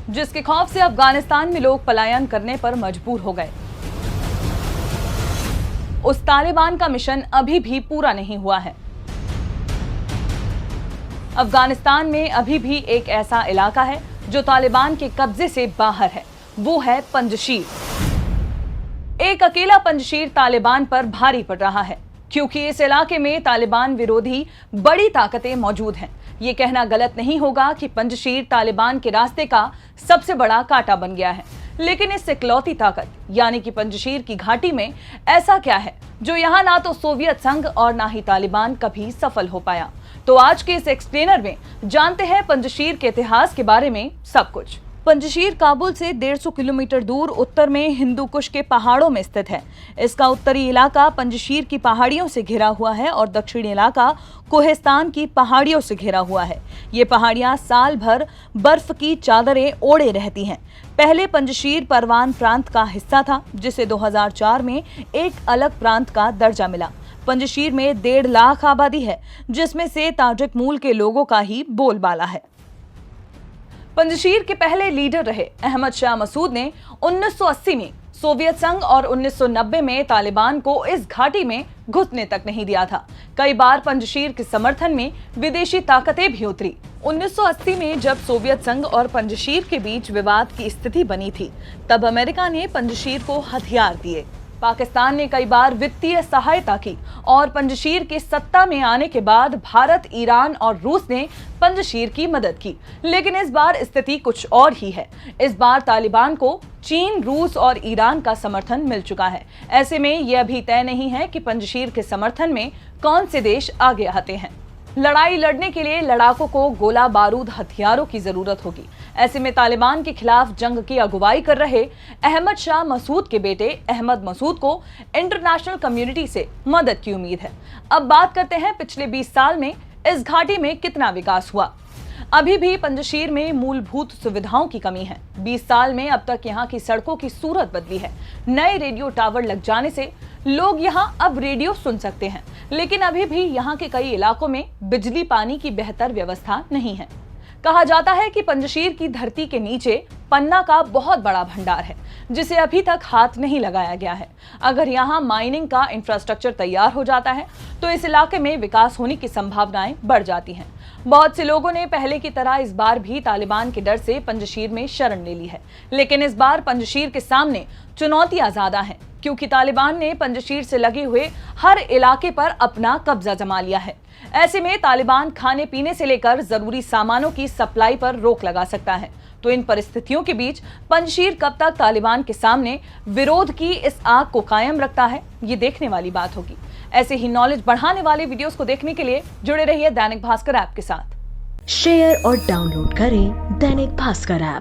जिसके खौफ से अफगानिस्तान में लोग पलायन करने पर मजबूर हो गए। उस तालिबान का मिशन अभी भी पूरा नहीं हुआ है। अफगानिस्तान में अभी भी एक ऐसा इलाका है जो तालिबान के कब्जे से बाहर है, वो है पंजशीर। एक अकेला पंजशीर तालिबान पर भारी पड़ रहा है, क्योंकि इस इलाके में तालिबान विरोधी बड़ी ताकतें मौजूद हैं। ये कहना गलत नहीं होगा कि पंजशीर तालिबान के रास्ते का सबसे बड़ा कांटा बन गया है, लेकिन इस इकलौती ताकत यानी कि पंजशीर की घाटी में ऐसा क्या है जो यहाँ ना तो सोवियत संघ और ना ही तालिबान कभी सफल हो पाया। तो आज के इस एक्सप्लेनर में जानते हैं पंजशीर के इतिहास के बारे में सब कुछ। पंजशीर काबुल से 150 किलोमीटर दूर उत्तर में हिंदू कुश के पहाड़ों में स्थित है। इसका उत्तरी इलाका पंजशीर की पहाड़ियों से घिरा हुआ है और दक्षिणी इलाका कोहिस्तान की पहाड़ियों से घिरा हुआ है। ये पहाड़ियां साल भर बर्फ की चादरें ओढ़े रहती हैं। पहले पंजशीर परवान प्रांत का हिस्सा था, जिसे 2004 में एक अलग प्रांत का दर्जा मिला। पंजशीर में 1.5 लाख आबादी है, जिसमें से ताजिक मूल के लोगों का ही बोलबाला है। पंजशीर के पहले लीडर रहे अहमद शाह मसूद ने 1980 में सोवियत संघ और 1990 में तालिबान को इस घाटी में घुसने तक नहीं दिया था। कई बार पंजशीर के समर्थन में विदेशी ताकतें भी उतरी। 1980 में जब सोवियत संघ और पंजशीर के बीच विवाद की स्थिति बनी थी, तब अमेरिका ने पंजशीर को हथियार दिए। पाकिस्तान ने कई बार वित्तीय सहायता की और पंजशीर के सत्ता में आने के बाद भारत, ईरान और रूस ने पंजशीर की मदद की। लेकिन इस बार स्थिति कुछ और ही है। इस बार तालिबान को चीन, रूस और ईरान का समर्थन मिल चुका है। ऐसे में यह अभी तय नहीं है कि पंजशीर के समर्थन में कौन से देश आगे आते हैं। लड़ाई लड़ने के लिए लड़ाकों को गोला बारूद हथियारों की जरूरत होगी। ऐसे में तालिबान के खिलाफ जंग की अगुवाई कर रहे अहमद शाह मसूद के बेटे अहमद मसूद को इंटरनेशनल कम्युनिटी से मदद की उम्मीद है। अब बात करते हैं पिछले 20 साल में इस घाटी में कितना विकास हुआ। अभी भी पंजशीर में मूलभूत सुविधाओं की कमी है। 20 साल में अब तक यहाँ की सड़कों की सूरत बदली है। नए रेडियो टावर लग जाने से लोग यहाँ अब रेडियो सुन सकते हैं, लेकिन अभी भी यहाँ के कई इलाकों में बिजली पानी की बेहतर व्यवस्था नहीं है। कहा जाता है कि पंजशीर की धरती के नीचे पन्ना का बहुत बड़ा भंडार है, जिसे अभी तक हाथ नहीं लगाया गया है। अगर यहाँ माइनिंग का इंफ्रास्ट्रक्चर तैयार हो जाता है तो इस इलाके में विकास होने की संभावनाएं बढ़ जाती हैं। बहुत से लोगों ने पहले की तरह इस बार भी तालिबान के डर से पंजशीर में शरण ले ली है, लेकिन इस बार पंजशीर के सामने चुनौतियां ज्यादा हैं, क्योंकि तालिबान ने पंजशीर से लगे हुए हर इलाके पर अपना कब्जा जमा लिया है। ऐसे में तालिबान खाने पीने से लेकर जरूरी सामानों की सप्लाई पर रोक लगा सकता है। तो इन परिस्थितियों के बीच पंजशीर कब तक तालिबान के सामने विरोध की इस आग को कायम रखता है, ये देखने वाली बात होगी। ऐसे ही नॉलेज बढ़ाने वाले वीडियोस को देखने के लिए जुड़े रहिए दैनिक भास्कर ऐप के साथ। शेयर और डाउनलोड करें दैनिक भास्कर ऐप।